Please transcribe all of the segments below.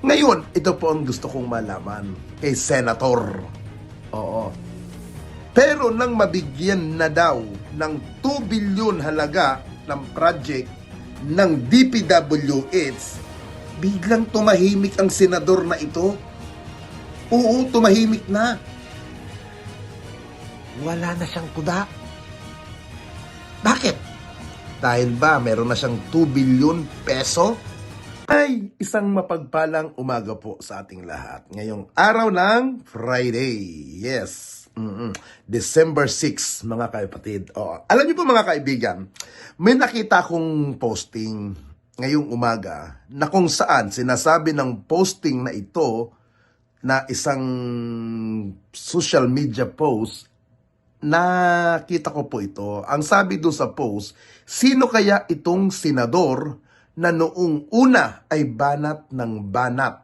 Ngayon, ito po ang gusto kong malaman kay Senator. Oo. Pero nang mabigyan na daw ng 2 billion halaga ng project ng DPWH, biglang tumahimik ang senador na ito. Oo, tumahimik na. Wala na siyang kuda. Bakit? Dahil ba meron na siyang 2 billion peso? Ay, isang mapagpalang umaga po sa ating lahat. Ngayong araw ng Friday. Yes. December 6, mga kapatid. Alam niyo po mga kaibigan, may nakita akong posting ngayong umaga na kung saan sinasabi ng posting na ito na isang social media post. Nakita ko po ito. Ang sabi doon sa post, sino kaya itong senador na noong una ay banat ng banat,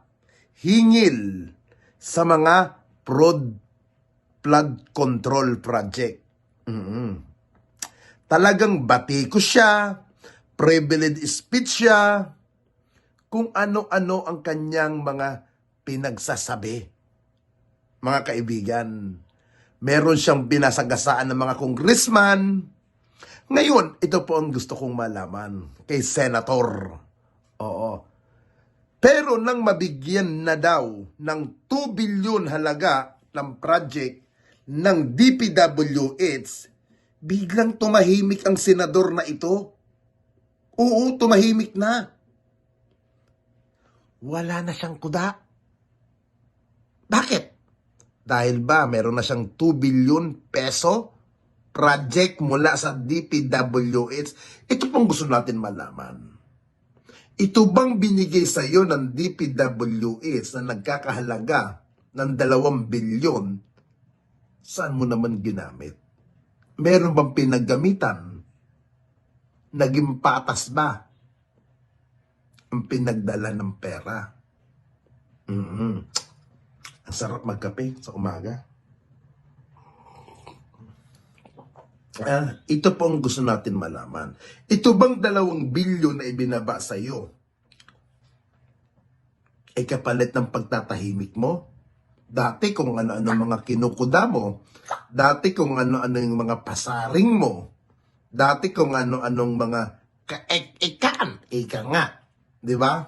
hingil sa mga flood control project. Talagang batiko siya, privileged speech siya, kung ano-ano ang kanyang mga pinagsasabi. Mga kaibigan, meron siyang binasagasaan ng mga congressman. Ngayon, ito po ang gusto kong malaman kay Senator. Oo. Pero nang mabigyan na daw ng 2 billion halaga ng project ng DPWH, biglang tumahimik ang senador na ito. Oo, tumahimik na. Wala na siyang kuda. Bakit? Dahil ba meron na siyang 2 billion peso project mula sa DPWH? Ito pong gusto natin malaman. Ito bang binigay sa iyo ng DPWH na nagkakahalaga ng 2 bilyon? Saan mo naman ginamit? Meron bang pinaggamitan? Naging patas ba ang pinagdala ng pera? Ang sarap magkape sa umaga. Ito po ang gusto natin malaman. Ito bang 2 bilyon na ibinaba sa iyo ay kapalit ng pagtatahimik mo? Dati kung ano-ano mga kinukuda mo, dati kung ano-ano yung mga pasaring mo, dati kung ano-anong mga ika nga, di ba?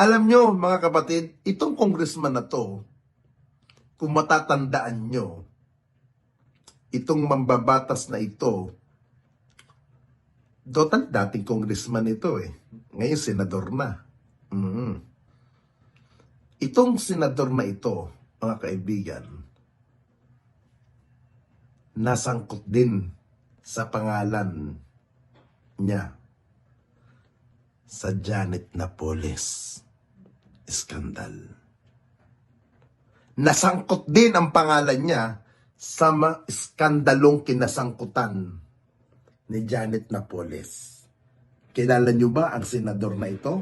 Alam nyo, mga kapatid, itong congressman na to, kung matatandaan nyo, itong mambabatas na ito, dating congressman ito ngayon senador na. Itong senador na ito, mga kaibigan, nasangkot din sa pangalan niya sa Janet Napoles scandal. Nasangkot din ang pangalan niya sa skandalong kinasangkutan ni Janet Napoles. Kilala niyo ba ang senador na ito?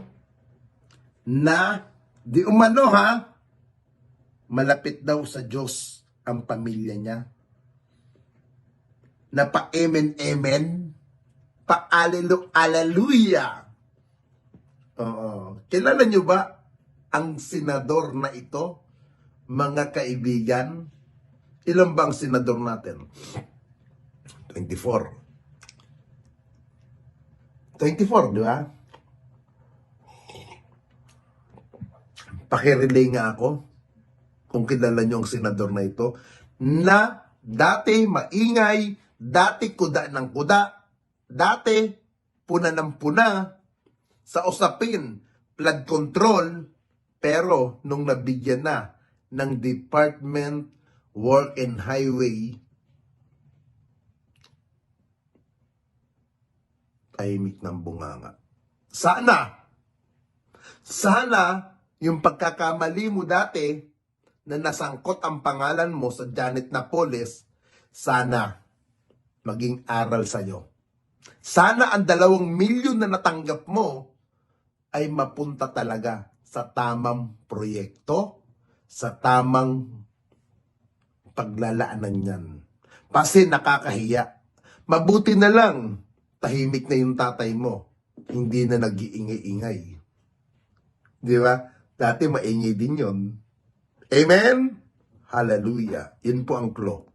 Na di umano malapit daw sa Diyos ang pamilya niya. Na pa-emen-emen, pa-aleluya. Oo. Kilala niyo ba ang senador na ito, mga kaibigan? Ilan bang senador natin? 24. 24, di ba? Pakirelay nga ako kung kilala niyo ang senador na ito na dati maingay, dati kuda ng kuda, dati puna ng puna sa usapin, flood control, pero nung nabigyan na ng Department Work and Highway, tahimik ng bunganga. Sana yung pagkakamali mo dati na nasangkot ang pangalan mo sa Janet Napoles, sana maging aral sa'yo. Sana ang 2 milyon na natanggap mo ay mapunta talaga sa tamang proyekto, sa tamang paglalaanan niyan. Kasi nakakahiya. Mabuti na lang, tahimik na yung tatay mo. Hindi na nag-iingay-ingay. Di ba? Dati maingay din yon. Amen? Hallelujah. Yun po ang clue.